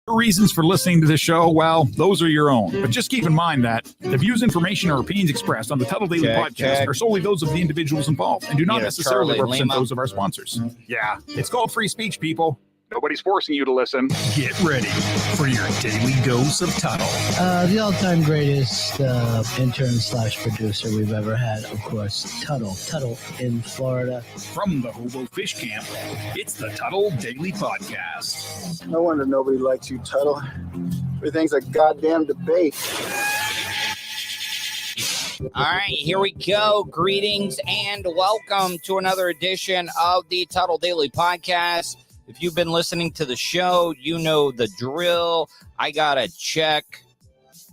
Reasons for listening to this show, well, those are your own. But just keep in mind that the views, information, or opinions expressed on the Tuddle Daily Podcast are solely those of the individuals involved and do not necessarily represent those of our sponsors. Yeah, it's called free speech, people. Nobody's forcing you to listen. Get ready for your daily dose of Tuddle. The all-time greatest intern/producer we've ever had, of course, Tuddle. Tuddle in Florida. From the Hobo Fish Camp, it's the Tuddle Daily Podcast. No wonder nobody likes you, Tuddle. Everything's a goddamn debate. All right, here we go. Greetings and welcome to another edition of the Tuddle Daily Podcast. If you've been listening to the show, you know the drill. I got to check.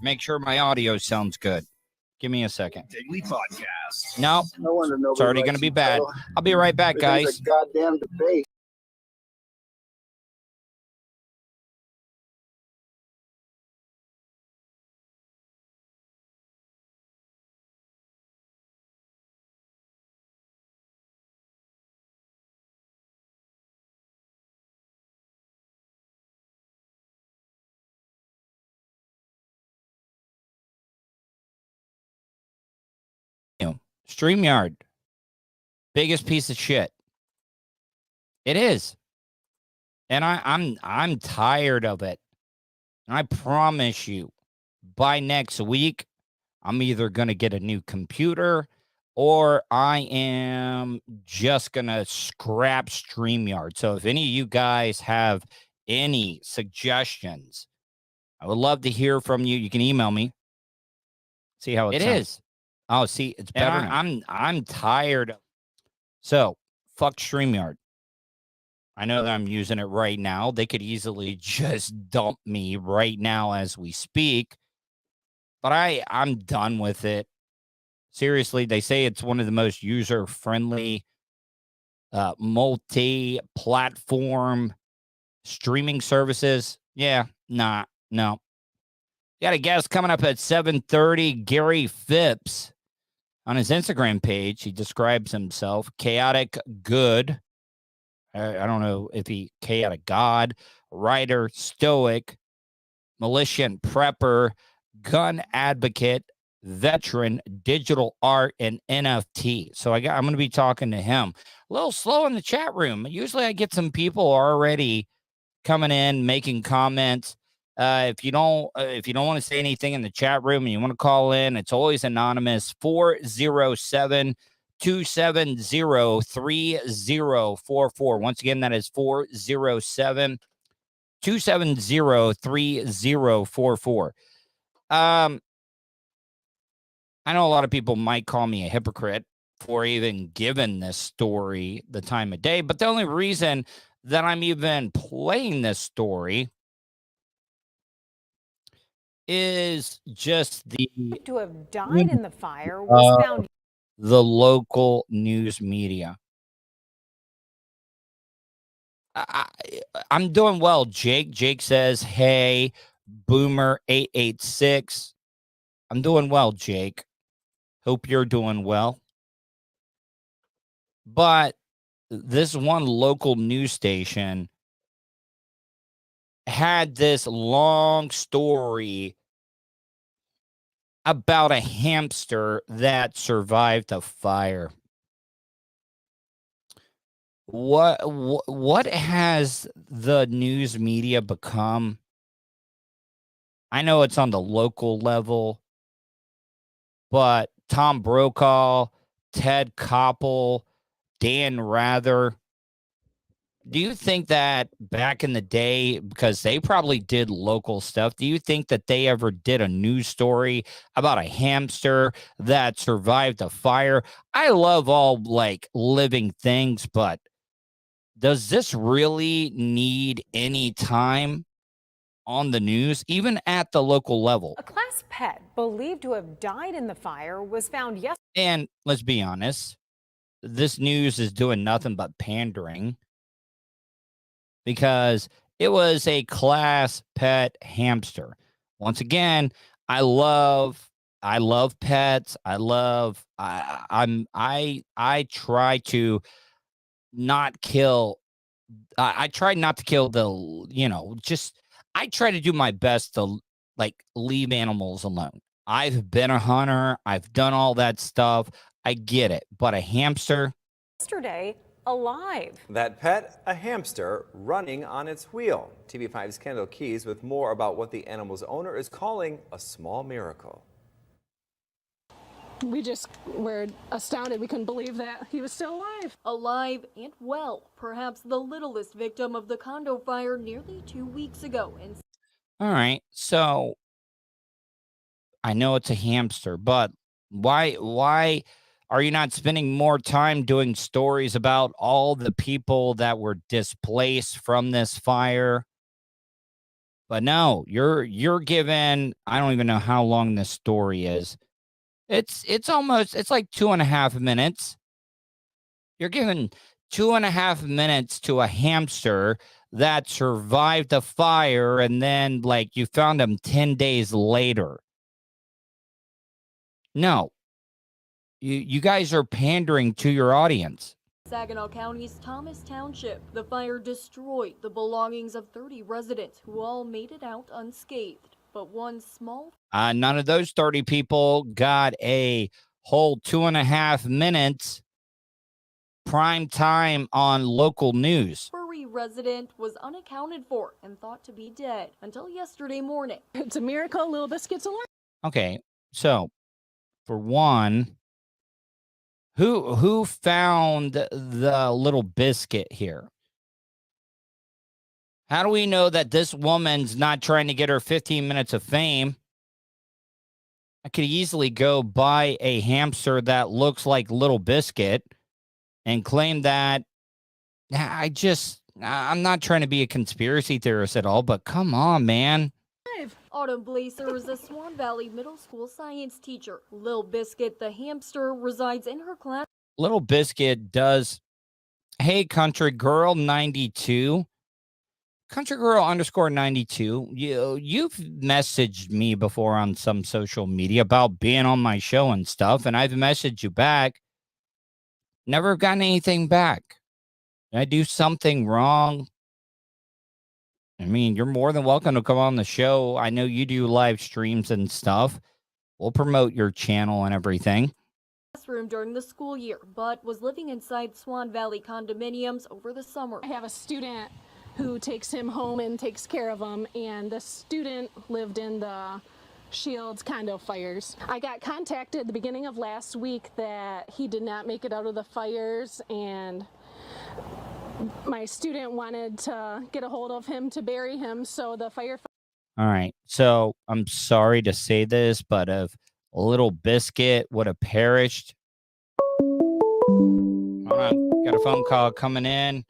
Make sure my audio sounds good. Give me a second. Daily Podcast. No, it's already going to be bad. I'll be right back, guys. It's a goddamn debate. StreamYard, biggest piece of shit. It is, and I'm tired of it. And I promise you, by next week, I'm either gonna get a new computer or I am just gonna scrap StreamYard. So if any of you guys have any suggestions, I would love to hear from you. You can email me. See how it is. Oh, see, it's better. I'm tired. So, fuck StreamYard. I know that I'm using it right now. They could easily just dump me right now as we speak. But I'm done with it. Seriously, they say it's one of the most user-friendly, multi-platform streaming services. Yeah, no. Got a guest coming up at 7:30, Gary Phipps. On his Instagram page, he describes himself chaotic good. I don't know if he chaotic god, writer, stoic, militant prepper, gun advocate, veteran, digital art, and NFT. So I'm going to be talking to him. A little slow in the chat room. Usually I get some people already coming in, making comments. If you don't want to say anything in the chat room and you want to call in, it's always anonymous. 407-270-3044. Once again, that is 407-270-3044. I know a lot of people might call me a hypocrite for even giving this story the time of day, but the only reason that I'm even playing this story is just to have died in the fire was found. The local news media. I'm doing well, Jake. Jake says, hey, Boomer 886. I'm doing well, Jake. Hope you're doing well. But this one local news station had this long story about a hamster that survived a fire. What has the news media become? I know it's on the local level, but Tom Brokaw, Ted Koppel, Dan Rather, do you think that back in the day, because they probably did local stuff, do you think that they ever did a news story about a hamster that survived a fire? I love all like living things, but does this really need any time on the news, even at the local level? A class pet believed to have died in the fire was found yesterday. And let's be honest, this news is doing nothing but pandering, because it was a class pet hamster. Once again, I love pets. I try to not kill. I try not to kill I try to do my best to like leave animals alone. I've been a hunter. I've done all that stuff. I get it. But a hamster, Yesterday, alive. That pet, a hamster, running on its wheel. TV5's Kendall Keys with more about what the animal's owner is calling a small miracle. We just were astounded. We couldn't believe that he was still alive. Alive and well, perhaps the littlest victim of the condo fire nearly 2 weeks ago. And all right. So I know it's a hamster, but why are you not spending more time doing stories about all the people that were displaced from this fire? But no, you're given, I don't even know how long this story is. It's like 2.5 minutes. You're giving 2.5 minutes to a hamster that survived the fire, and then like you found him 10 days later. No, you guys are pandering to your audience. Saginaw County's Thomas Township, the fire destroyed the belongings of 30 residents who all made it out unscathed. But one small... None of those 30 people got a whole 2.5 minutes prime time on local news. Furry resident was unaccounted for and thought to be dead until yesterday morning. It's a miracle Little Biscuit's alive. Okay, so for one, who found the little biscuit here? How do we know that this woman's not trying to get her 15 minutes of fame? I could easily go buy a hamster that looks like Little Biscuit and claim that I'm not trying to be a conspiracy theorist at all, but come on, man. Autumn Blazer is a Swan Valley Middle School science teacher. Lil Biscuit, the hamster, resides in her class. Little Biscuit does, hey, Country Girl 92. Country Girl _92. You've messaged me before on some social media about being on my show and stuff, and I've messaged you back. Never gotten anything back. Did I do something wrong? I mean, you're more than welcome to come on the show. I know you do live streams and stuff. We'll promote your channel and everything. Classroom during the school year, but was living inside Swan Valley condominiums over the summer. I have a student who takes him home and takes care of him, and the student lived in the Shields condo fires. I got contacted at the beginning of last week that he did not make it out of the fires, and my student wanted to get a hold of him to bury him, so the firefighter... All right, so I'm sorry to say this, but if Little Biscuit would have perished... Hold on, got a phone call coming in.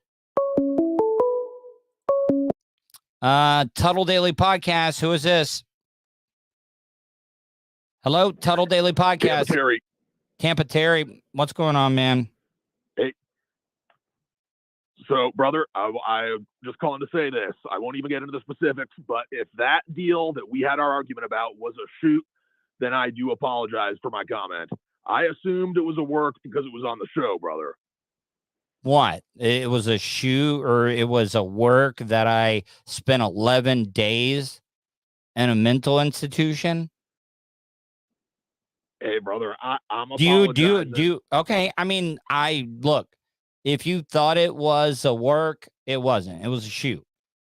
Tuddle Daily Podcast. Who is this? Hello, Tuddle Daily Podcast. Tampa Terry. What's going on, man? Hey. So, brother, I'm just calling to say this. I won't even get into the specifics, but if that deal that we had our argument about was a shoot, then I do apologize for my comment. I assumed it was a work because it was on the show, brother. What? It was a shoot, or it was a work that I spent 11 days in a mental institution? Hey, brother, I'm apologizing. Do you, okay. I mean, look, if you thought it was a work, it wasn't. It was a shoot.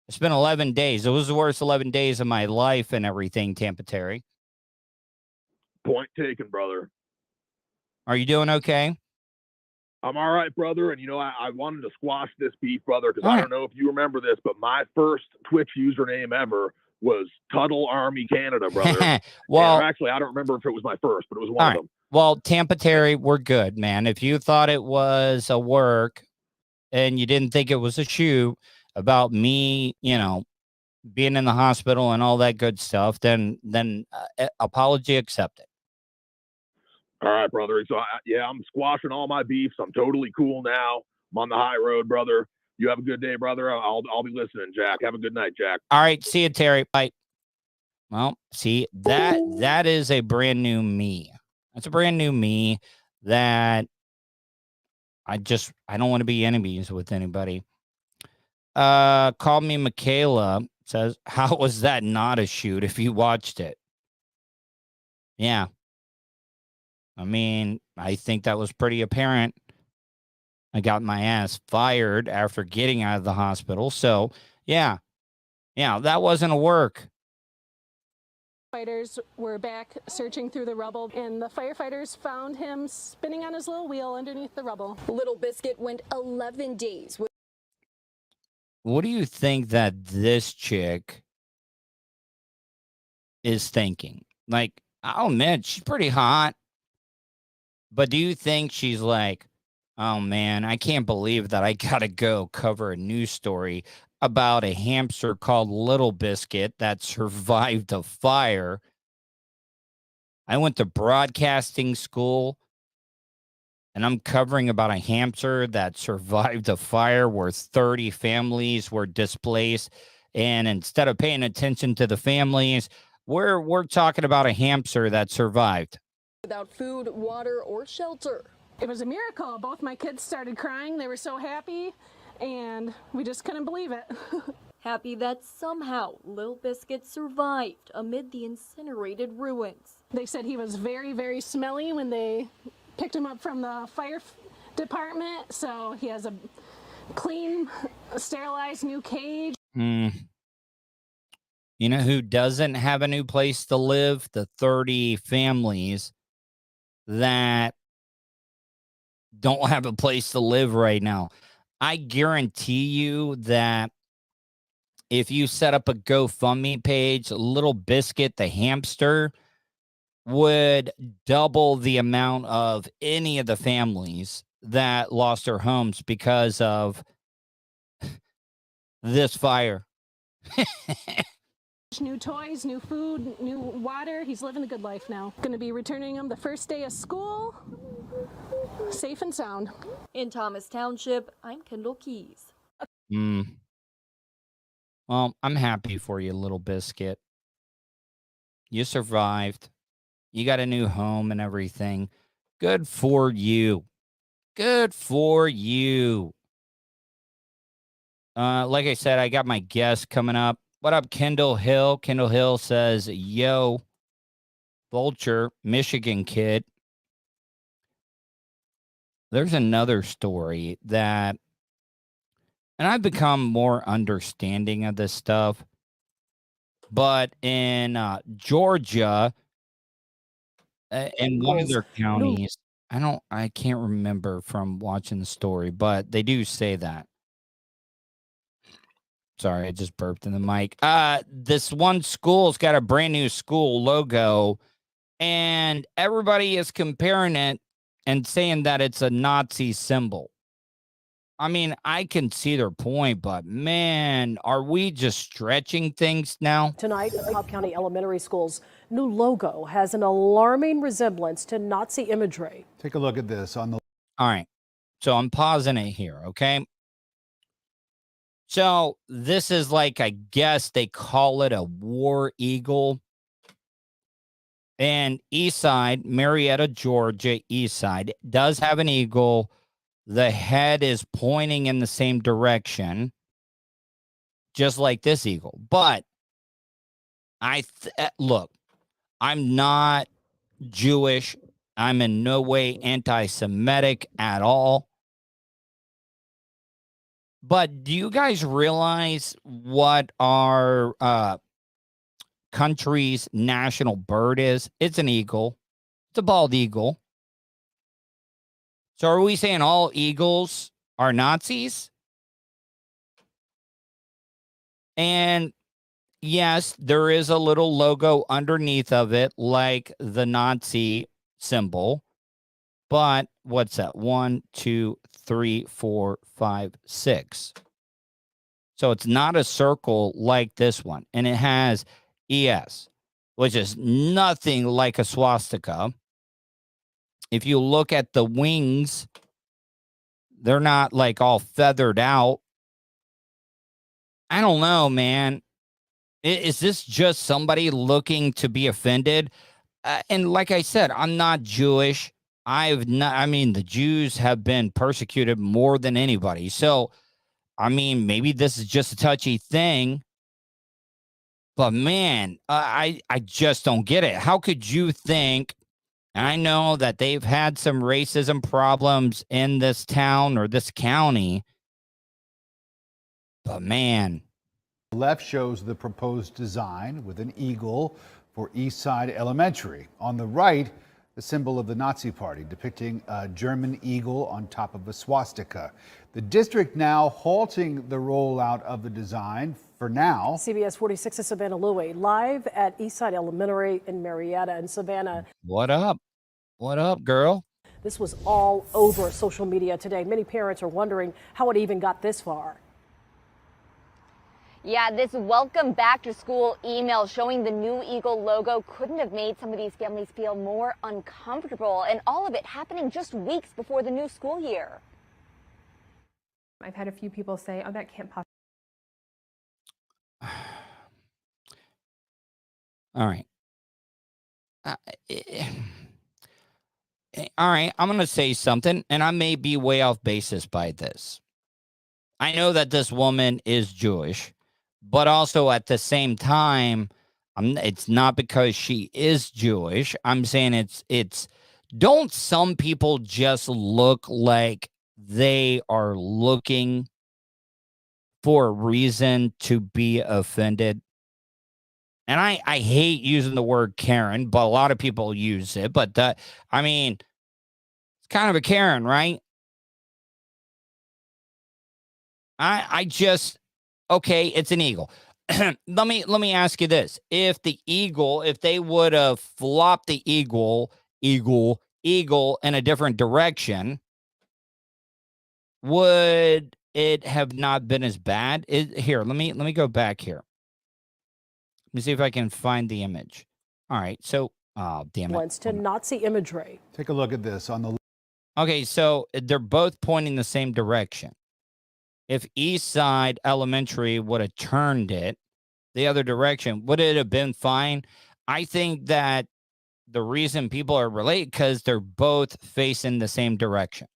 I spent 11 days. It was the worst 11 days of my life and everything, Tampa Terry. Point taken, brother. Are you doing okay? I'm all right, brother. And, I wanted to squash this beef, brother, because I don't know if you remember this, but my first Twitch username ever was Tuddle Army Canada, brother. Well, actually, I don't remember if it was my first, but it was one of them. Well, Tampa Terry, we're good, man. If you thought it was a work and you didn't think it was a shoot about me, being in the hospital and all that good stuff, then apology accepted. All right, brother. So, I'm squashing all my beefs. I'm totally cool now. I'm on the high road, brother. You have a good day, brother. I'll be listening, Jack. Have a good night, Jack. All right. See you, Terry. Bye. Well, see, that is a brand new me. That's a brand new me that I don't want to be enemies with anybody. Call me Michaela. says, how was that not a shoot if you watched it? Yeah. I mean, I think that was pretty apparent. I got my ass fired after getting out of the hospital. So, yeah, that wasn't a work. Firefighters were back searching through the rubble, and the firefighters found him spinning on his little wheel underneath the rubble. Little Biscuit went 11 days with. What do you think that this chick is thinking? Like, oh man, she's pretty hot. But do you think she's like, oh man, I can't believe that I gotta go cover a news story about a hamster called Little Biscuit that survived a fire. I went to broadcasting school and I'm covering about a hamster that survived a fire where 30 families were displaced. And instead of paying attention to the families, we're talking about a hamster that survived. Without food, water, or shelter. It was a miracle. Both my kids started crying. They were so happy, and we just couldn't believe it. Happy that somehow Little Biscuit survived amid the incinerated ruins. They said he was very, very smelly when they picked him up from the fire department, so he has a clean, sterilized new cage. You know who doesn't have a new place to live? The 30 families that don't have a place to live right now. I guarantee you that if you set up a GoFundMe page, Little Biscuit, the hamster, would double the amount of any of the families that lost their homes because of this fire. New toys, new food, new water. He's living a good life now. Going to be returning him the first day of school, safe and sound. In Thomas Township, I'm Kendall Keys. Well, I'm happy for you, Little Biscuit. You survived. You got a new home and everything. Good for you. Good for you. Like I said, I got my guest coming up. What up, Kendall Hill? Kendall Hill says, yo, Vulture, Michigan kid. There's another story that, and I've become more understanding of this stuff, but in Georgia, in one of their counties, I can't remember from watching the story, but they do say that. Sorry, I just burped in the mic. This one school's got a brand new school logo, and everybody is comparing it and saying that it's a Nazi symbol. I mean, I can see their point, but man, are we just stretching things now? Tonight, Cobb County Elementary School's new logo has an alarming resemblance to Nazi imagery. Take a look at this on the. All right, so I'm pausing it here, okay? So this is like, I guess they call it a war eagle. And Eastside, Marietta, Georgia, Eastside does have an eagle. The head is pointing in the same direction, just like this eagle. But look, I'm not Jewish. I'm in no way anti-Semitic at all. But do you guys realize what our country's national bird is? It's an eagle. It's a bald eagle. So are we saying all eagles are Nazis? And yes, there is a little logo underneath of it, like the Nazi symbol. But what's that? 1, 2, 3, 4, 5, 6. So it's not a circle like this one. And it has ES, which is nothing like a swastika. If you look at the wings, they're not like all feathered out. I don't know, man. Is this just somebody looking to be offended? And like I said, I'm not Jewish. The Jews have been persecuted more than anybody. So, I mean, maybe this is just a touchy thing. But man, I just don't get it. How could you think? And I know that they've had some racism problems in this town or this county. But man. The left shows the proposed design with an eagle for Eastside Elementary. On the right, the symbol of the Nazi Party, depicting a German eagle on top of a swastika. The district now halting the rollout of the design for now. CBS 46's Savannah Louie live at Eastside Elementary in Marietta. And Savannah. What up? What up, girl? This was all over social media today. Many parents are wondering how it even got this far. Yeah, this welcome back to school email showing the new Eagle logo couldn't have made some of these families feel more uncomfortable, and all of it happening just weeks before the new school year. I've had a few people say, oh, that can't possibly. All right. All right, I'm going to say something, and I may be way off basis by this. I know that this woman is Jewish. But also at the same time, it's not because she is Jewish. I'm saying it's don't some people just look like they are looking for a reason to be offended? And I hate using the word Karen, but a lot of people use it. But I mean, it's kind of a Karen, right? I just... Okay, it's an eagle. Let me ask you this. If they would have flopped the eagle in a different direction, would it have not been as bad? Here, let me go back here. Let me see if I can find the image. All right, so, oh, damn it. To Nazi imagery. Take a look at this on the... Okay, so they're both pointing the same direction. If Eastside Elementary would have turned it the other direction, would it have been fine? I think that the reason people are related because they're both facing the same direction.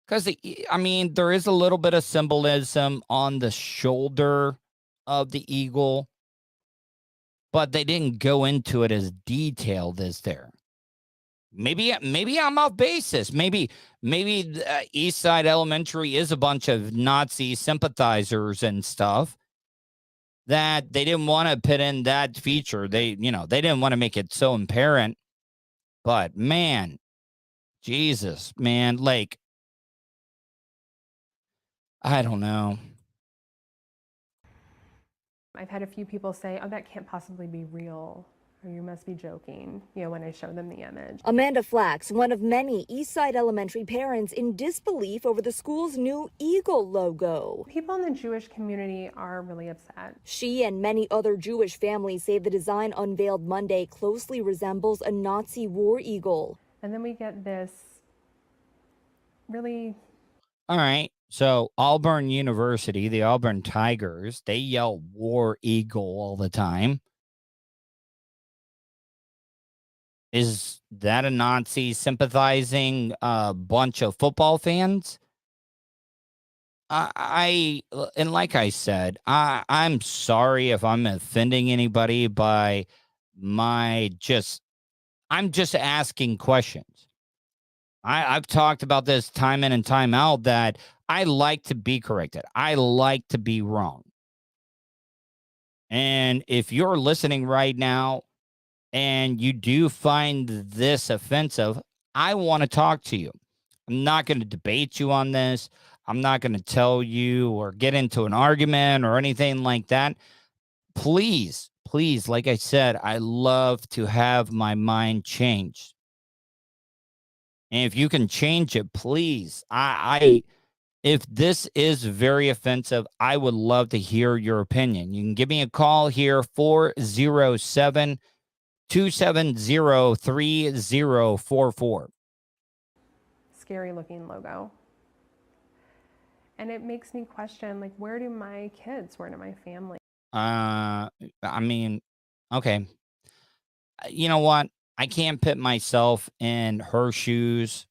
Because, I mean, there is a little bit of symbolism on the shoulder of the eagle, but they didn't go into it as detailed as there. Maybe I'm off basis. Maybe Eastside Elementary is a bunch of Nazi sympathizers and stuff that they didn't want to put in that feature. They didn't want to make it so apparent. But man, Jesus, man, like, I don't know. I've had a few people say, oh, that can't possibly be real. Or you must be joking, when I show them the image. Amanda Flax, one of many Eastside Elementary parents in disbelief over the school's new Eagle logo. People in the Jewish community are really upset. She and many other Jewish families say the design unveiled Monday closely resembles a Nazi war eagle. And then we get this really... All right. So Auburn University, the Auburn Tigers, they yell War Eagle all the time. Is that a Nazi sympathizing bunch of football fans? And like I said, I'm sorry if I'm offending anybody by I'm just asking questions. I've talked about this time in and time out that I like to be corrected. I like to be wrong. And if you're listening right now and you do find this offensive, I want to talk to you. I'm not going to debate you on this. I'm not going to tell you or get into an argument or anything like that. Please, like I said, I love to have my mind changed. And if you can change it, please. If this is very offensive, I would love to hear your opinion. You can give me a call here, 407-270-3044. Scary looking logo. And it makes me question, like, where do my kids, where do my family? I mean, okay. You know what? I can't put myself in her shoes.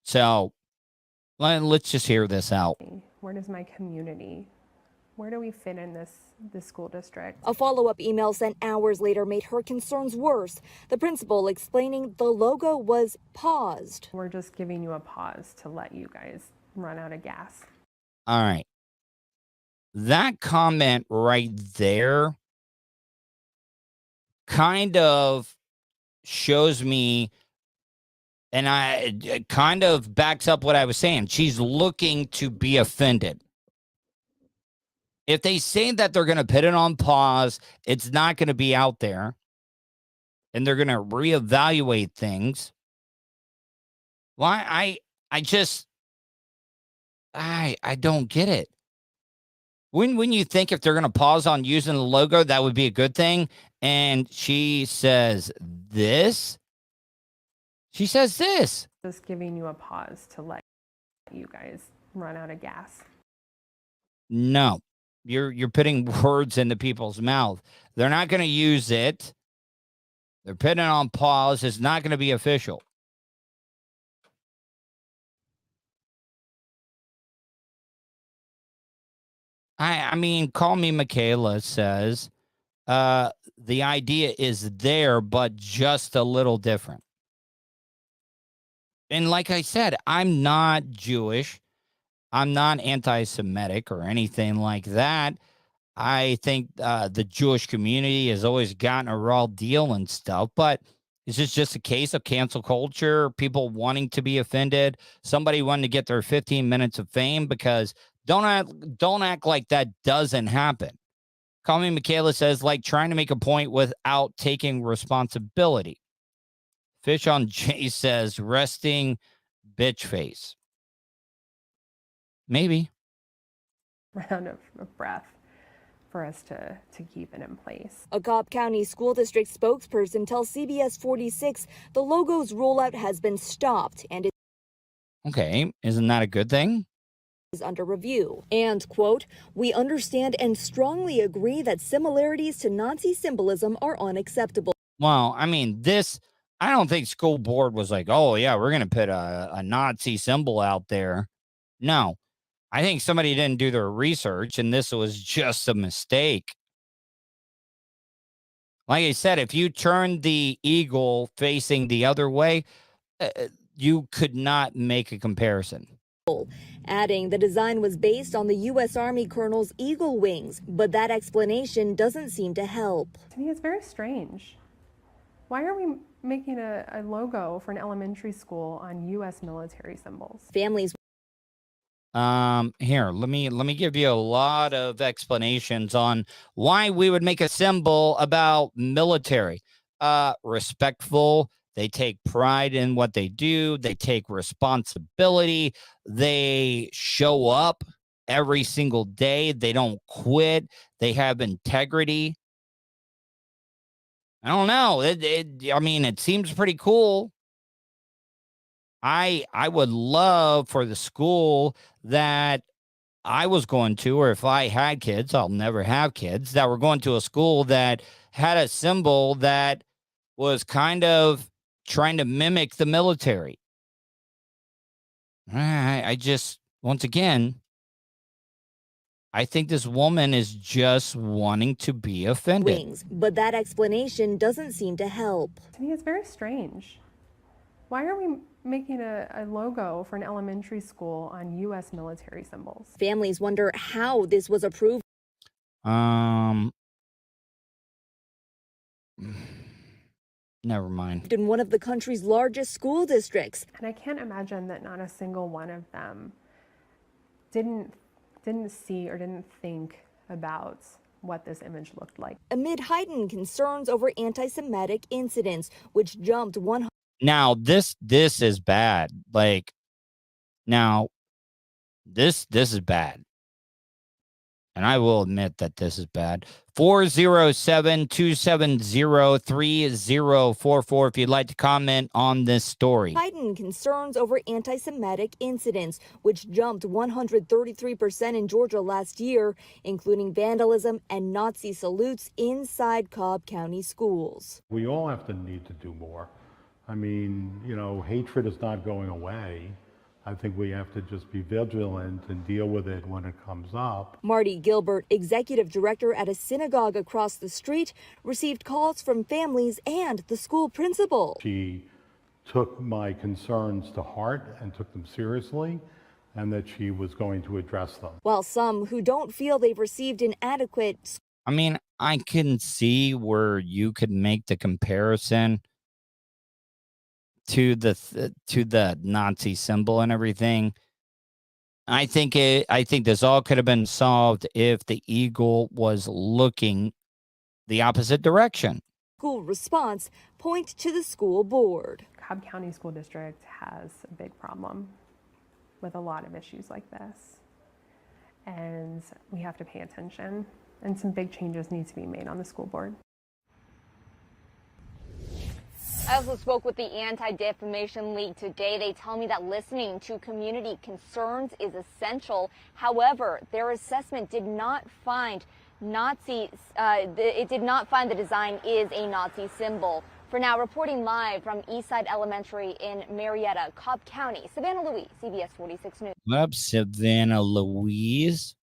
So let's just hear this out. Where does my community Where do we fit in this school district? A follow-up email sent hours later made her concerns worse. The principal explaining the logo was paused. We're just giving you a pause to let you guys run out of gas. All right. That comment right there kind of shows me, and it kind of backs up what I was saying. She's looking to be offended. If they say that they're going to put it on pause, it's not going to be out there, and they're going to reevaluate things. Why? I don't get it. When you think if they're going to pause on using the logo, that would be a good thing. And she says this. She says this. Just giving you a pause to let you guys run out of gas. No, you're putting words into people's mouth. They're not going to use it. They're putting it on pause. It's not going to be official. I mean, Call Me Michaela says, the idea is there, but just a little different. And like I said, I'm not Jewish. I'm not anti-Semitic or anything like that. I think the Jewish community has always gotten a raw deal and stuff, but is this just a case of cancel culture, people wanting to be offended, somebody wanting to get their 15 minutes of fame? Because don't act like that doesn't happen. Call Me Michaela says, like trying to make a point without taking responsibility. Fish on J says, resting bitch face. Maybe. Round of breath for us to keep it in place. A Cobb County School District spokesperson tells CBS 46 the logo's rollout has been stopped and Okay, isn't that a good thing? is under review. And, quote, we understand and strongly agree that similarities to Nazi symbolism are unacceptable. Well, I mean, I don't think school board was like, oh, yeah, we're going to put a Nazi symbol out there. No, I think somebody didn't do their research, and this was just a mistake. Like I said, if you turn the eagle facing the other way, you could not make a comparison. Adding the design was based on the U.S. Army colonel's eagle wings, but that explanation doesn't seem to help. To me, it's very strange. Why are we making a logo for an elementary school on U.S. military symbols? Families. Here, let me give you a lot of explanations on why we would make a symbol about military. Respectful. They take pride in what they do. They take responsibility. They show up every single day. They don't quit. They have integrity. I don't know. I mean, it seems pretty cool. I would love for the school that I was going to, or if I had kids, I'll never have kids, that were going to a school that had a symbol that was kind of trying to mimic the military. I just, once again, I think this woman is just wanting to be offended. Wings, but that explanation doesn't seem to help. To me, it's very strange. Why are we making a logo for an elementary school on U.S. military symbols? Families wonder how this was approved. Never mind. In one of the country's largest school districts. And I can't imagine that not a single one of them didn't see or didn't think about what this image looked like. Amid heightened concerns over anti-Semitic incidents, which jumped 100. Now, this is bad. Like, now, this is bad. And I will admit that this is bad. 407-270-3044 if you'd like to comment on this story. Heightened concerns over anti-Semitic incidents, which jumped 133% in Georgia last year, including vandalism and Nazi salutes inside Cobb County schools. We all have to need to do more. I mean, hatred is not going away. I think we have to just be vigilant and deal with it when it comes up. Marty Gilbert, executive director at a synagogue across the street, received calls from families and the school principal. She took my concerns to heart and took them seriously, and that she was going to address them. While some who don't feel they've received an adequate... I mean, I can see where you could make the comparison to the Nazi symbol and everything. I think this all could have been solved if the eagle was looking the opposite direction. School response point to the school board. Cobb County School District has a big problem with a lot of issues like this, and we have to pay attention, and some big changes need to be made on the school board. I also spoke with the Anti-Defamation League today. They tell me that listening to community concerns is essential. However, their assessment did not find it did not find the design is a Nazi symbol. For now, reporting live from Eastside Elementary in Marietta, Cobb County, Savannah Louise, CBS 46 News. What up, Savannah Louise?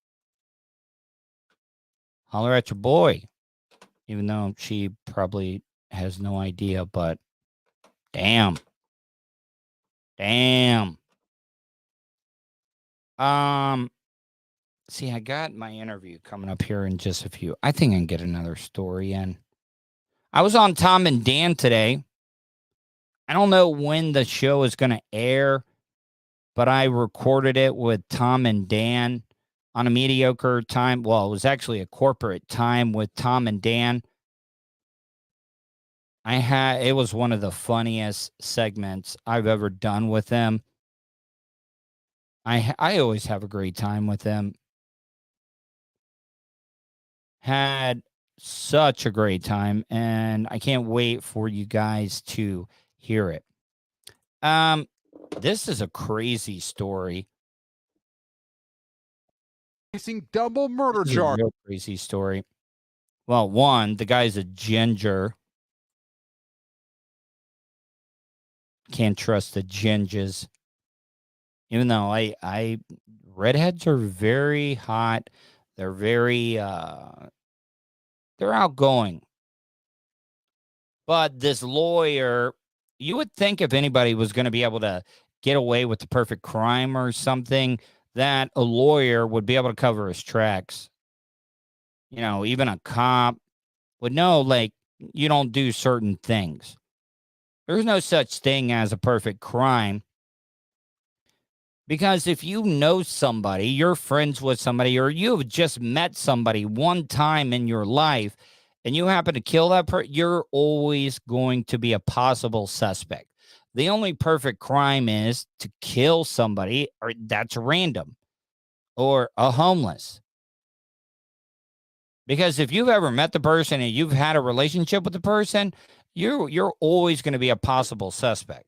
Holler at your boy. Even though she probably has no idea, but damn. See, I got my interview coming up here in just a few. I think I can get another story in. I was on Tom and Dan today. I don't know when the show is going to air, but I recorded it with Tom and Dan on a mediocre time. Well, it was actually a corporate time with Tom and Dan. It was one of the funniest segments I've ever done with them. I always have a great time with them. Had such a great time, and I can't wait for you guys to hear it. This is a crazy story. Facing double murder charge. Real crazy story. Well, one, the guy's a ginger. Can't trust the gingers. Even though redheads are very hot. They're very, they're outgoing. But this lawyer, you would think if anybody was going to be able to get away with the perfect crime or something, that a lawyer would be able to cover his tracks. You know, even a cop would know, like, you don't do certain things. There's no such thing as a perfect crime. Because if you know somebody, you're friends with somebody, or you've just met somebody one time in your life, and you happen to kill that person, you're always going to be a possible suspect. The only perfect crime is to kill somebody, or that's random, or a homeless. Because if you've ever met the person and you've had a relationship with the person, you're always going to be a possible suspect.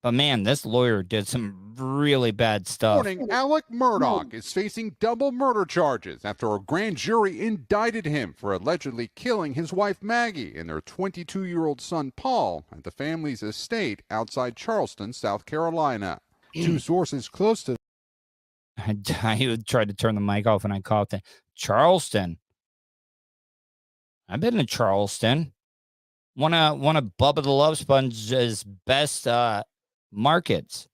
But man, this lawyer did some really bad stuff. Morning, Alec Murdaugh is facing double murder charges after a grand jury indicted him for allegedly killing his wife Maggie and their 22-year-old son Paul at the family's estate outside Charleston, South Carolina. Two sources close to I tried to turn the mic off and I coughed. Charleston. I've been to Charleston. One of Bubba the Love Sponge's best markets.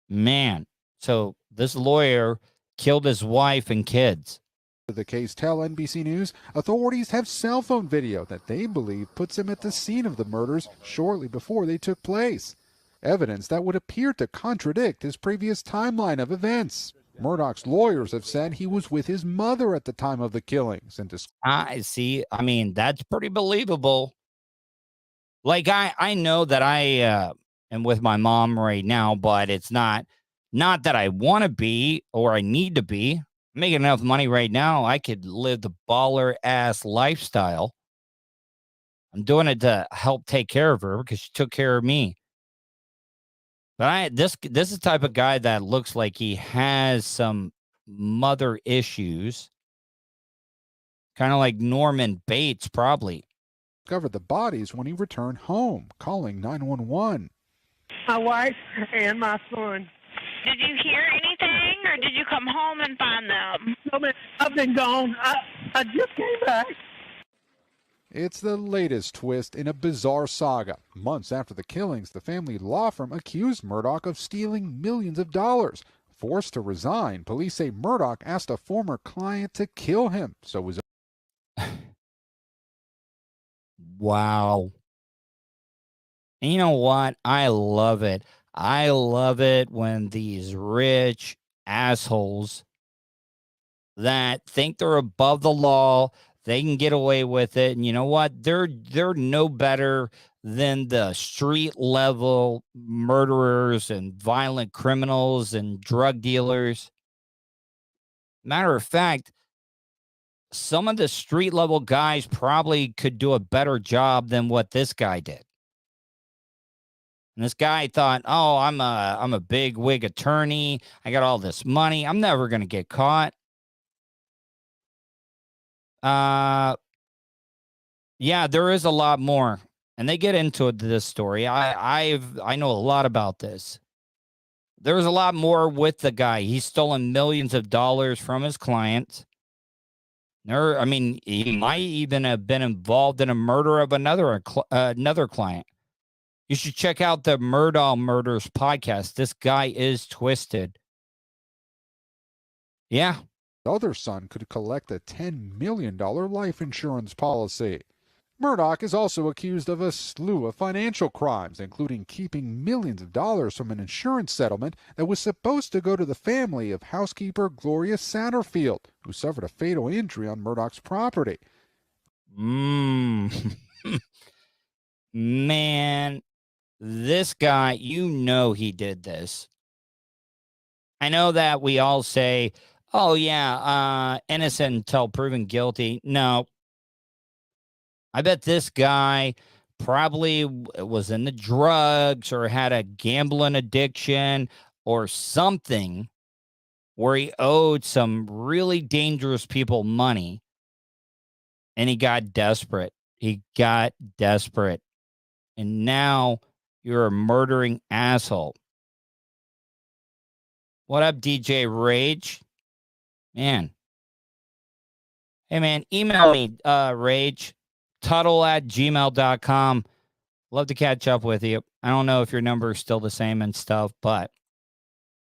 Man, so this lawyer killed his wife and kids. The case tell NBC News authorities have cell phone video that they believe puts him at the scene of the murders shortly before they took place. Evidence that would appear to contradict his previous timeline of events. Murdaugh's lawyers have said he was with his mother at the time of the killings. And I see. I mean, that's pretty believable. Like, I know that I am with my mom right now, but it's not that I want to be or I need to be. I'm making enough money right now. I could live the baller-ass lifestyle. I'm doing it to help take care of her because she took care of me. But this is the type of guy that looks like he has some mother issues. Kind of like Norman Bates, probably. Discovered the bodies when he returned home, calling 911. my wife and my son. Did you hear anything, or did you come home and find them? No, man, I've been gone. I just came back. It's the latest twist in a bizarre saga. Months after the killings, the family law firm accused Murdaugh of stealing millions of dollars. Forced to resign, police say Murdaugh asked a former client to kill him, so was. Wow. And you know what? I love it. I love it when these rich assholes that think they're above the law, they can get away with it. And you know what? They're no better than the street level murderers and violent criminals and drug dealers. Matter of fact, some of the street level guys probably could do a better job than what this guy did. And this guy thought, "Oh, I'm a big wig attorney. I got all this money. I'm never going to get caught." Yeah, there is a lot more, and they get into this story. I know a lot about this. There's a lot more with the guy. He's stolen millions of dollars from his clients. I mean, he might even have been involved in a murder of another client. You should check out the Murdaugh Murders podcast. This guy is twisted. Yeah. The other son could collect a $10 million life insurance policy. Murdaugh is also accused of a slew of financial crimes, including keeping millions of dollars from an insurance settlement that was supposed to go to the family of housekeeper Gloria Satterfield, who suffered a fatal injury on Murdaugh's property. Man, this guy, you know he did this. I know that we all say, "Oh, yeah, innocent until proven guilty." No. I bet this guy probably was into drugs or had a gambling addiction or something where he owed some really dangerous people money, and he got desperate. And now you're a murdering asshole. What up, DJ Rage? Man. Hey, man, email me, Rage. Tuddle@gmail.com. Love to catch up with you. I don't know if your number is still the same and stuff, but.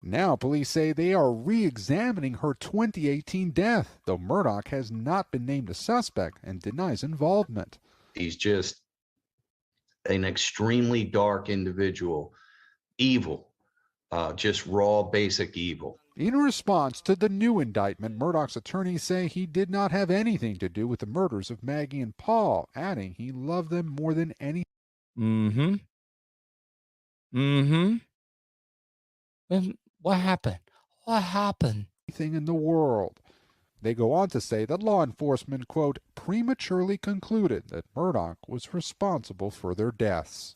Now police say they are re-examining her 2018 death, though Murdaugh has not been named a suspect and denies involvement. He's just an extremely dark individual. Evil. Just raw, basic evil. In response to the new indictment, Murdaugh's attorneys say he did not have anything to do with the murders of Maggie and Paul, adding he loved them more than any. And what happened? Anything in the world. They go on to say that law enforcement, quote, prematurely concluded that Murdaugh was responsible for their deaths.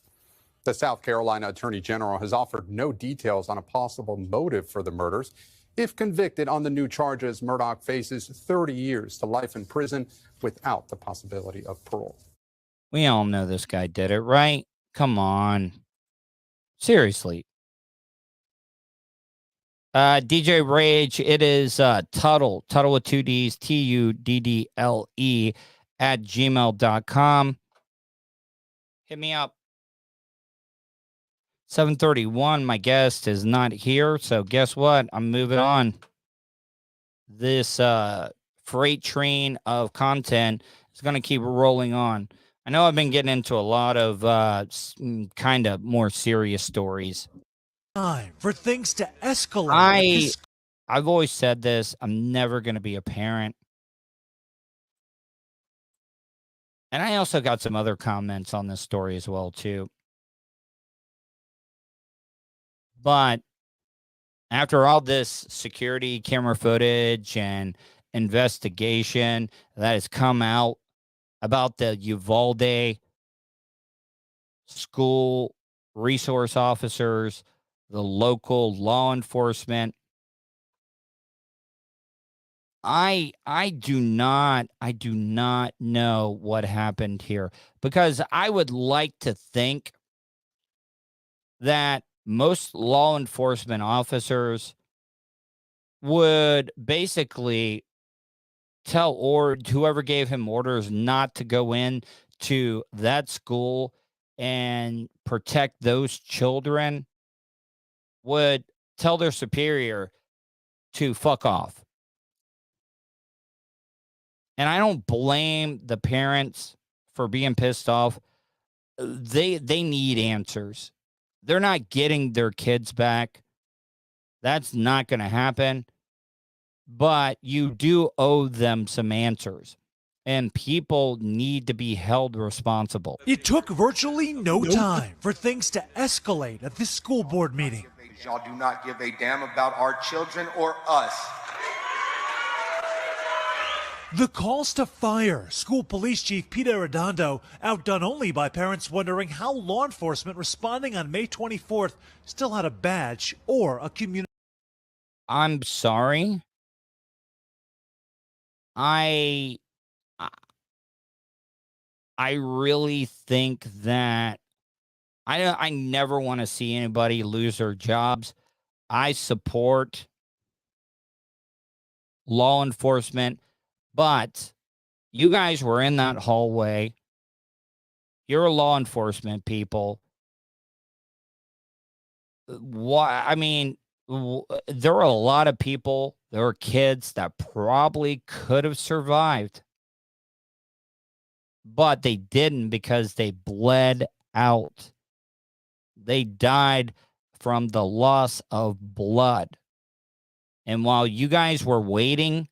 The South Carolina Attorney General has offered no details on a possible motive for the murders. If convicted on the new charges, Murdaugh faces 30 years to life in prison without the possibility of parole. We all know this guy did it, right? Come on. Seriously. DJ Rage, it is Tuddle with 2 Ds, TUDDLE @gmail.com. Hit me up. 7:31, my guest is not here, so guess what? I'm moving on. This freight train of content is going to keep rolling on. I know I've been getting into a lot of kind of more serious stories. Time for things to escalate. I've always said this. I'm never going to be a parent. And I also got some other comments on this story as well, too. But after all this security camera footage and investigation that has come out about the Uvalde school resource officers, the local law enforcement, I do not know what happened here, because I would like to think that most law enforcement officers would basically tell whoever gave him orders not to go in to that school and protect those children, would tell their superior to fuck off. And I don't blame the parents for being pissed off. They need answers. They're not getting their kids back. That's not going to happen. But you do owe them some answers. And people need to be held responsible. It took virtually no time for things to escalate at this school board meeting. Y'all do not give a damn about our children or us. The calls to fire school police chief Peter Redondo, outdone only by parents wondering how law enforcement responding on May 24th still had a badge or a community. I'm sorry. I really think that I never want to see anybody lose their jobs. I support law enforcement, but you guys were in that hallway. You're law enforcement people. Why? I mean, there are a lot of people, there are kids that probably could have survived, but they didn't because they bled out. They died from the loss of blood. And while you guys were waiting,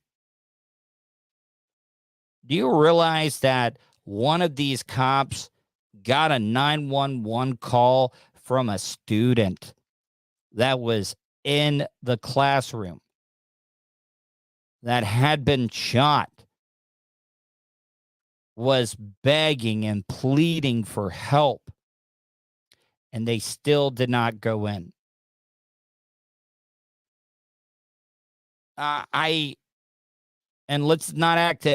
do you realize that one of these cops got a 911 call from a student that was in the classroom that had been shot, was begging and pleading for help, and they still did not go in? And let's not act,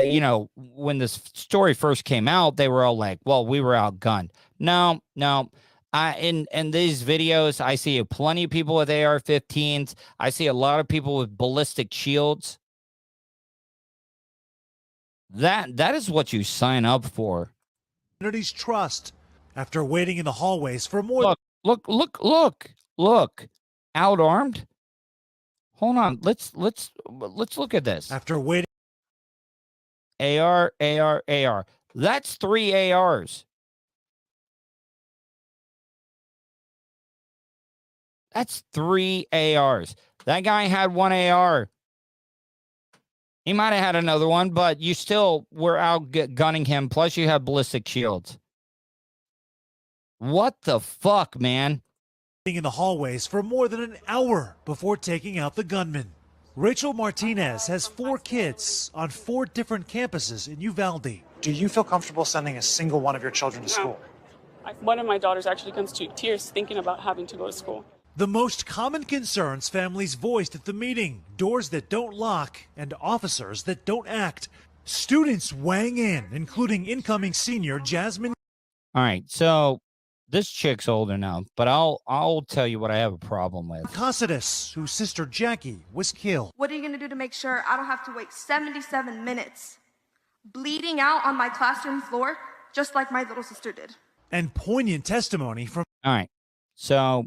when this story first came out, they were all like, well, we were outgunned. No. In these videos, I see plenty of people with AR-15s. I see a lot of people with ballistic shields. That is what you sign up for. Community's trust after waiting in the hallways for more. Look. Out armed. Hold on. Let's look at this. After waiting. AR. That's 3 ARs. That's 3 ARs. That guy had 1 AR. He might have had another one, but you still were out gunning him. Plus, you have ballistic shields. What the fuck, man? In the hallways for more than an hour before taking out the gunman. Rachel Martinez has 4 kids on 4 different campuses in Uvalde. Do you feel comfortable sending a single one of your children to school? One of my daughters actually comes to tears thinking about having to go to school. The most common concerns families voiced at the meeting: doors that don't lock and officers that don't act. Students weighing in, including incoming senior Jasmine. All right, so this chick's older now, but I'll tell you what I have a problem with. Cassidy, whose sister Jackie was killed. What are you going to do to make sure I don't have to wait 77 minutes bleeding out on my classroom floor, just like my little sister did? And poignant testimony from. All right, so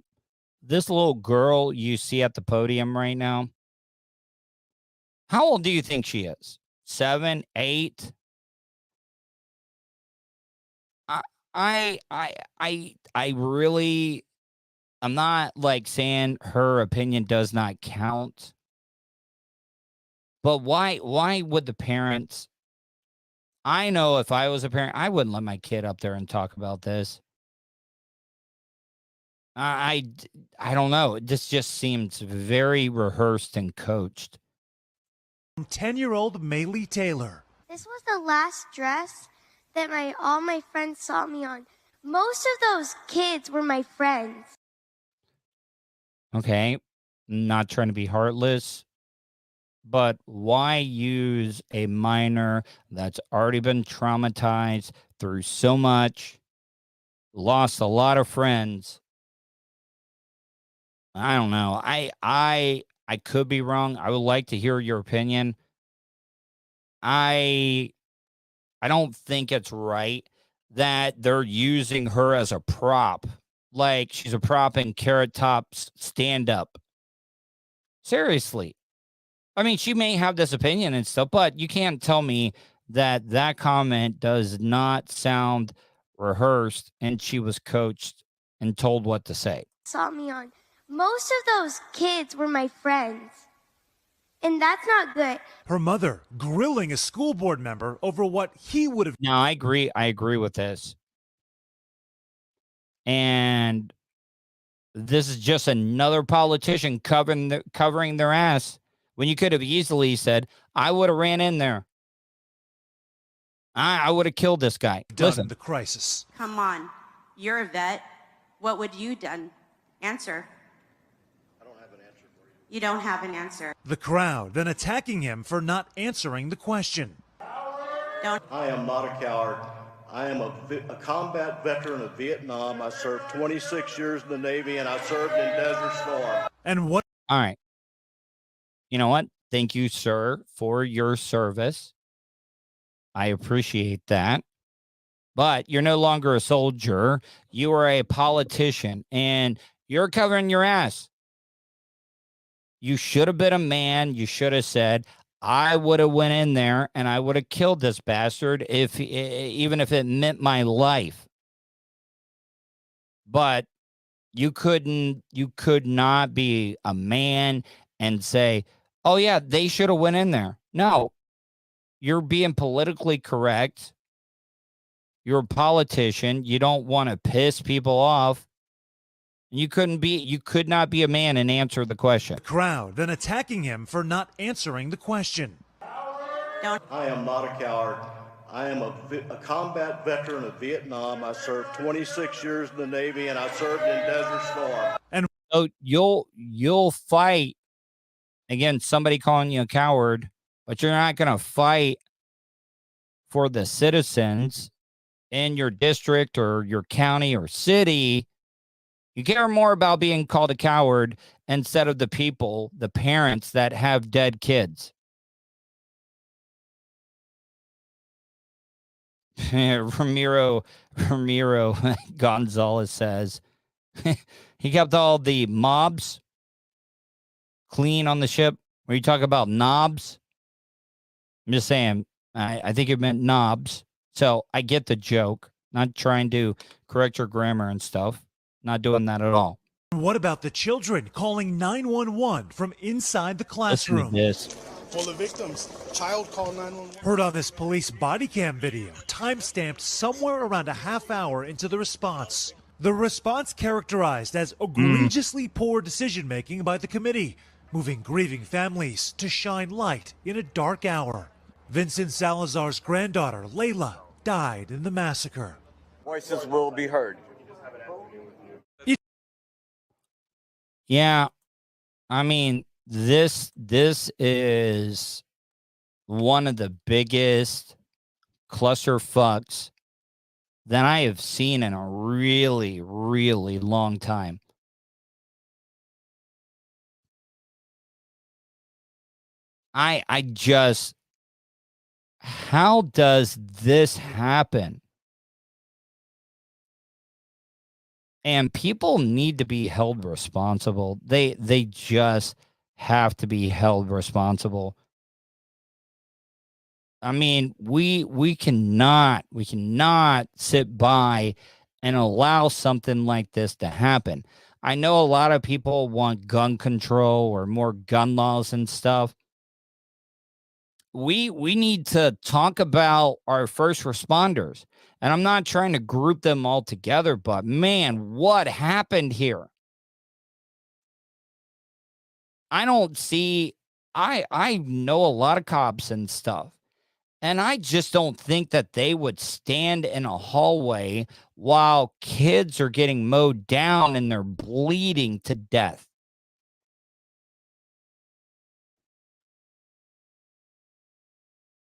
this little girl you see at the podium right now, how old do you think she is? 7, 8? I really, I'm not like saying her opinion does not count, but why would the parents? I know if I was a parent, I wouldn't let my kid up there and talk about this. I don't know. This just seems very rehearsed and coached. 10-year-old Maylee Taylor. This was the last dress that all my friends saw me on. Most of those kids were my friends. Okay, not trying to be heartless, but why use a minor that's already been traumatized through so much, lost a lot of friends, I don't know. I could be wrong. I would like to hear your opinion. I don't think it's right that they're using her as a prop. Like she's a prop in Carrot Top's stand-up. Seriously. I mean, she may have this opinion and stuff, but you can't tell me that comment does not sound rehearsed and she was coached and told what to say. Saw me on. Most of those kids were my friends. And that's not good. Her mother grilling a school board member over what he would have. No, I agree. I agree with this. And this is just another politician covering their ass when you could have easily said, I would have ran in there. I would have killed this guy. Listen, the crisis. Come on. You're a vet. What would you done? Answer. I don't have an answer for you. You don't have an answer. The crowd then attacking him for not answering the question. Don't. I am not a coward. I am a combat veteran of Vietnam. I served 26 years in the Navy, and I served in Desert Storm. And what? All right. You know what? Thank you, sir, for your service. I appreciate that. But you're no longer a soldier. You are a politician, and you're covering your ass. You should have been a man. You should have said, I would have went in there and I would have killed this bastard even if it meant my life. But you could not be a man and say, oh yeah, they should have went in there. No, you're being politically correct. You're a politician. You don't want to piss people off. You could not be a man and answer the question. The crowd then attacking him for not answering the question. Don't. I am not a coward. I am a combat veteran of Vietnam. I served 26 years in the Navy, and I served in Desert Storm. And so you'll fight against somebody calling you a coward, but you're not going to fight for the citizens in your district or your county or city. You care more about being called a coward instead of the people, the parents that have dead kids. Ramiro Gonzalez says he kept all the mobs clean on the ship. Where you talk about knobs, I'm just saying, I think it meant knobs. So I get the joke. Not trying to correct your grammar and stuff. Not doing that at all. What about the children calling 911 from inside the classroom? Listen to this. For the victims, child call 911. Heard on this police body cam video, time-stamped somewhere around a half hour into the response. The response characterized as egregiously poor decision-making by the committee, moving grieving families to shine light in a dark hour. Vincent Salazar's granddaughter, Layla, died in the massacre. Voices will be heard. Yeah, I mean, this is one of the biggest clusterfucks that I have seen in a really, really long time. I just, how does this happen? And people need to be held responsible. They just have to be held responsible. I mean, we cannot sit by and allow something like this to happen. I know a lot of people want gun control or more gun laws and stuff. We need to talk about our first responders. And I'm not trying to group them all together, but man, what happened here? I know a lot of cops and stuff, and I just don't think that they would stand in a hallway while kids are getting mowed down and they're bleeding to death.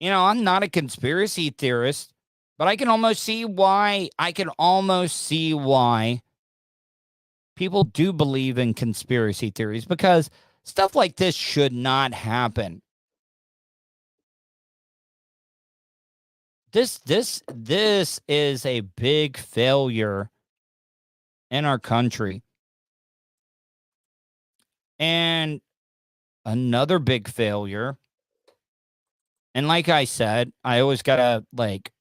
You know, I'm not a conspiracy theorist, but I can almost see why people do believe in conspiracy theories because stuff like this should not happen. This is a big failure in our country. And another big failure, and like I said, I always got to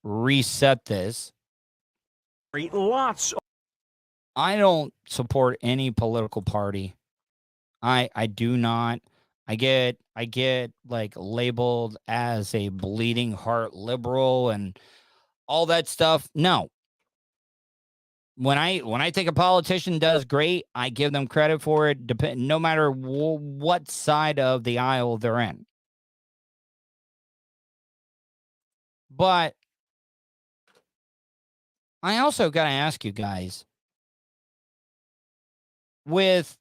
reset this. I don't support any political party. I do not. I get labeled as a bleeding heart liberal and all that stuff. No. When I think a politician does great, I give them credit for it, no matter what side of the aisle they're in. But I also got to ask you guys, with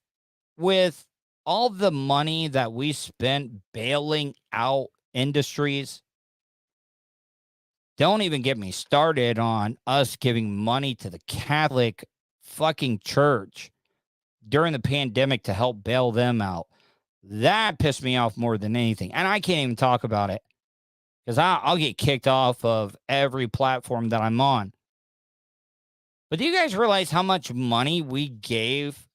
all the money that we spent bailing out industries, don't even get me started on us giving money to the Catholic fucking church during the pandemic to help bail them out. That pissed me off more than anything. And I can't even talk about it because I'll get kicked off of every platform that I'm on. But do you guys realize how much money we gave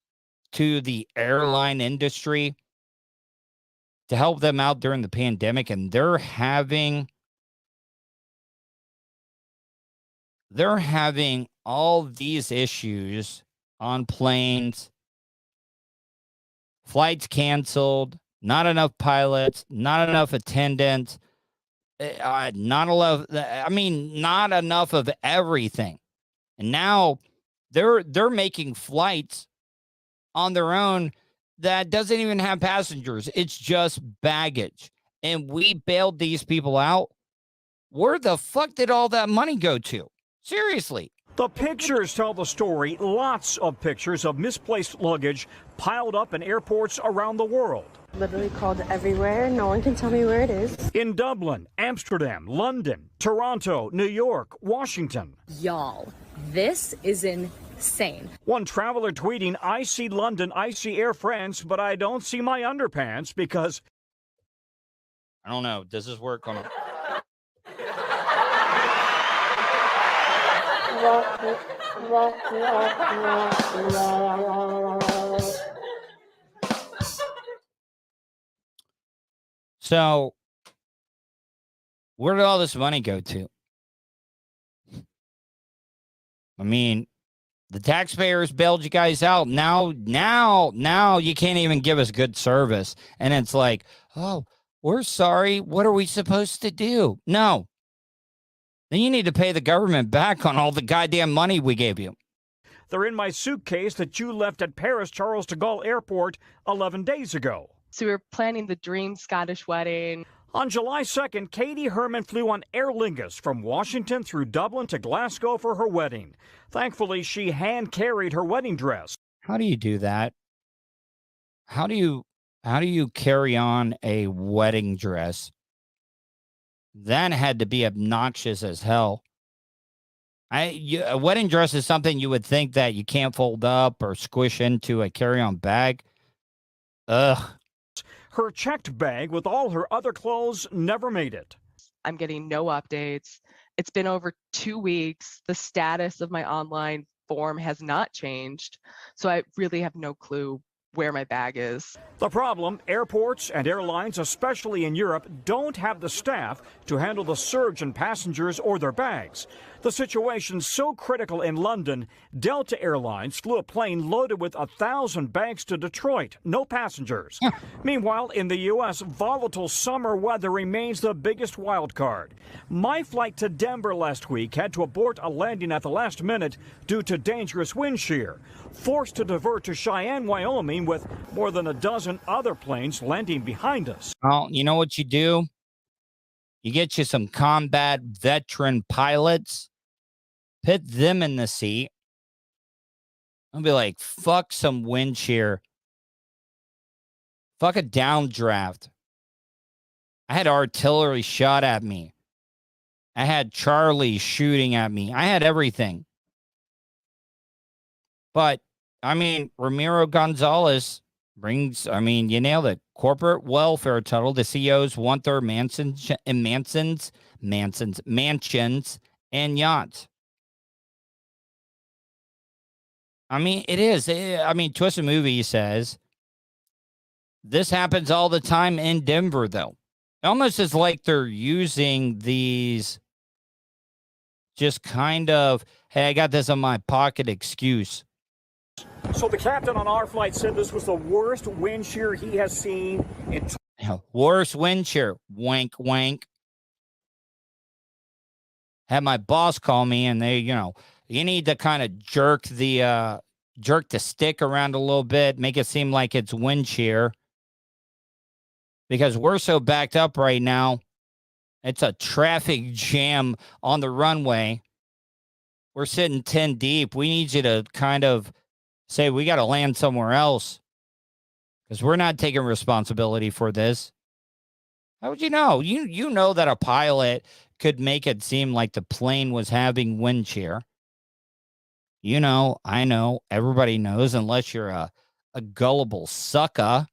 to the airline industry to help them out during the pandemic? And they're having all these issues on planes, flights canceled, not enough pilots, not enough attendants, not enough of everything. And now they're making flights on their own that doesn't even have passengers. It's just baggage. And we bailed these people out. Where the fuck did all that money go to? Seriously. The pictures tell the story. Lots of pictures of misplaced luggage piled up in airports around the world. Literally called everywhere. No one can tell me where it is. In Dublin, Amsterdam, London, Toronto, New York, Washington. Y'all, this is insane. One traveler tweeting, "I see London, I see Air France, but I don't see my underpants because..." I don't know. Does this work on a... So, where did all this money go to? I mean, the taxpayers bailed you guys out. Now you can't even give us good service. And it's like, oh, we're sorry. What are we supposed to do? No. Then you need to pay the government back on all the goddamn money we gave you. They're in my suitcase that you left at Paris Charles de Gaulle Airport 11 days ago. So we were planning the dream Scottish wedding. On July 2nd, Katie Herman flew on Aer Lingus from Washington through Dublin to Glasgow for her wedding. Thankfully, she hand-carried her wedding dress. How do you do that? How do you carry on a wedding dress? That had to be obnoxious as hell. A wedding dress is something you would think that you can't fold up or squish into a carry-on bag. Ugh. Her checked bag with all her other clothes never made it. I'm getting no updates. It's been over 2 weeks. The status of my online form has not changed. So I really have no clue where my bag is. The problem, airports and airlines, especially in Europe, don't have the staff to handle the surge in passengers or their bags. The situation's so critical in London, Delta Airlines flew a plane loaded with 1,000 bags to Detroit, no passengers. Meanwhile, in the U.S., volatile summer weather remains the biggest wild card. My flight to Denver last week had to abort a landing at the last minute due to dangerous wind shear, forced to divert to Cheyenne, Wyoming, with more than a dozen other planes landing behind us. Well, you know what you do? You get you some combat veteran pilots, put them in the seat. I'll be like, fuck some wind shear. Fuck a downdraft. I had artillery shot at me. I had Charlie shooting at me. I had everything. But I mean, Ramiro Gonzalez brings, I mean, you nailed it. Corporate welfare total. The CEOs want their mansions and mansions and yachts. I mean, it is. I mean, Twisted Movie says this happens all the time in Denver, though. Almost as like they're using these just kind of, hey, I got this in my pocket excuse. So the captain on our flight said this was the worst wind shear he has seen in. Worst wind shear. Wank, wank. Had my boss call me, and they, you need to kind of jerk the stick around a little bit, make it seem like it's wind shear, because we're so backed up right now. It's a traffic jam on the runway. We're sitting 10 deep. We need you to kind of say we got to land somewhere else because we're not taking responsibility for this. How would you know? You know that a pilot could make it seem like the plane was having wind shear. You know, I know, everybody knows, unless you're a gullible sucker.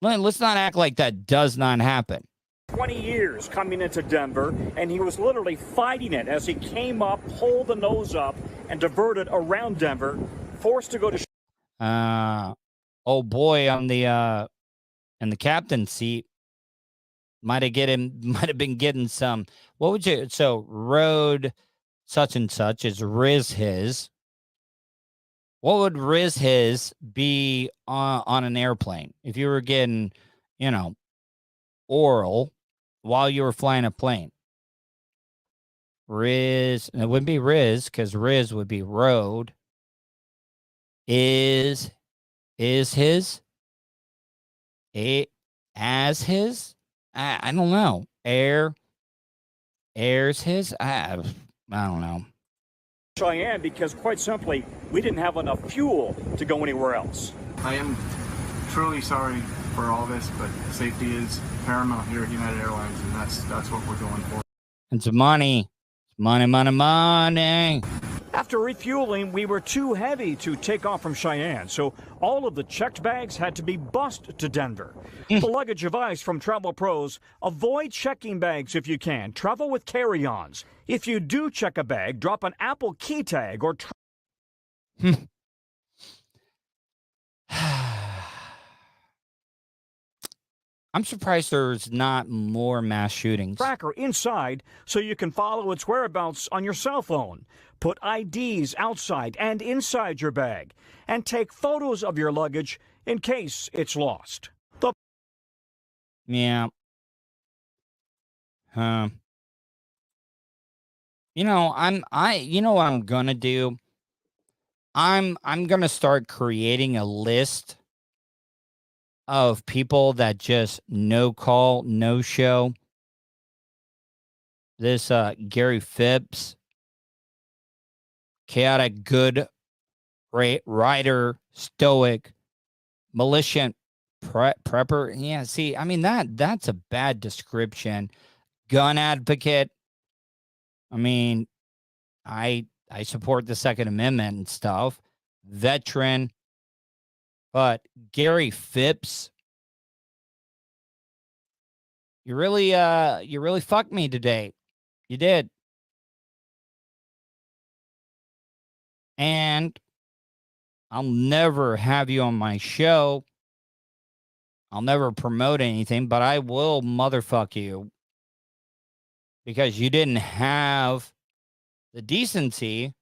Let's not act like that does not happen. 20 years coming into Denver, and he was literally fighting it as he came up, pulled the nose up, and diverted around Denver, forced to go to. Oh boy, on the in the captain's seat, might have been getting some. What would you? So road such and such is Riz his. What would Riz his be on an airplane if you were getting, oral while you were flying a plane? Riz, and it wouldn't be Riz because Riz would be road. Is his? As his? I don't know. Air's his? I don't know. Cheyenne, because quite simply, we didn't have enough fuel to go anywhere else. I am truly sorry for all this, but safety is paramount here at United Airlines, and that's what we're going for. It's money. Money. After refueling, we were too heavy to take off from Cheyenne, so all of the checked bags had to be bussed to Denver. The luggage advice from Travel Pros: avoid checking bags if you can. Travel with carry-ons. If you do check a bag, drop an Apple key tag or. I'm surprised there's not more mass shootings. Tracker inside so you can follow its whereabouts on your cell phone. Put IDs outside and inside your bag, and take photos of your luggage in case it's lost. Yeah. You know what I'm gonna do? I'm gonna start creating a list of people that just no call, no show. This Gary Phipps, chaotic good, great writer, stoic, militant prepper. Yeah, see, I mean that's a bad description. Gun advocate. I mean, I support the Second Amendment and stuff. Veteran. But Gary Phipps, you really fucked me today. You did. And I'll never have you on my show. I'll never promote anything, but I will motherfuck you because you didn't have the decency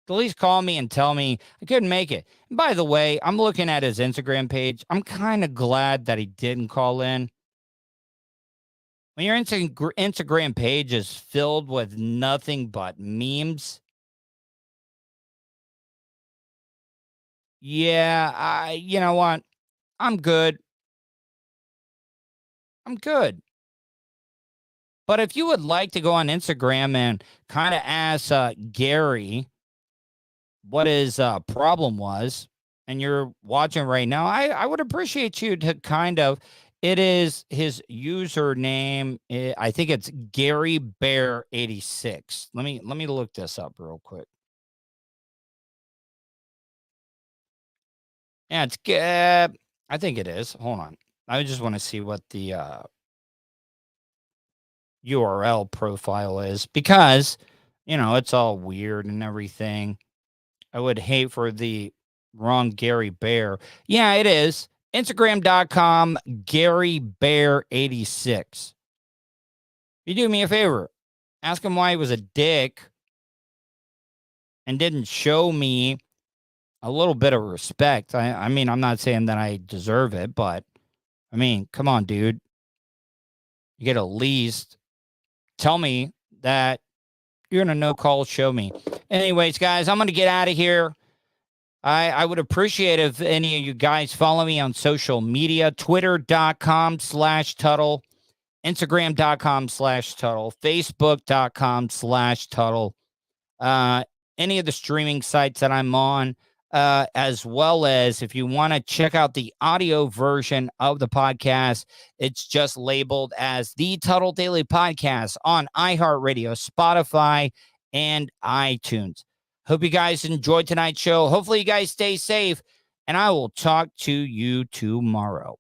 to at least call me and tell me I couldn't make it. And by the way, I'm looking at his Instagram page. I'm kind of glad that he didn't call in. When your Instagram page is filled with nothing but memes, yeah, you know what? I'm good. But if you would like to go on Instagram and kind of ask Gary what his problem was, and you're watching right now, I would appreciate you to kind of, it is his username. I think it's Gary Bear 86. Let me look this up real quick. Yeah, it's good. I think it is. Hold on. I just want to see what the URL profile is because, it's all weird and everything. I would hate for the wrong Gary Bear. Yeah, it is. Instagram.com, Gary Bear 86. You do me a favor. Ask him why he was a dick and didn't show me a little bit of respect. I mean, I'm not saying that I deserve it, but I mean, come on, dude. You get at least tell me that you're going to no-call show me. Anyways, guys, I'm going to get out of here. I would appreciate if any of you guys follow me on social media, twitter.com/Tuddle, Instagram.com/Tuddle, Facebook.com/Tuddle, any of the streaming sites that I'm on, as well as if you want to check out the audio version of the podcast, it's just labeled as the Tuddle Daily Podcast on iHeartRadio, Spotify, and iTunes. Hope you guys enjoyed tonight's show. Hopefully you guys stay safe, and I will talk to you tomorrow.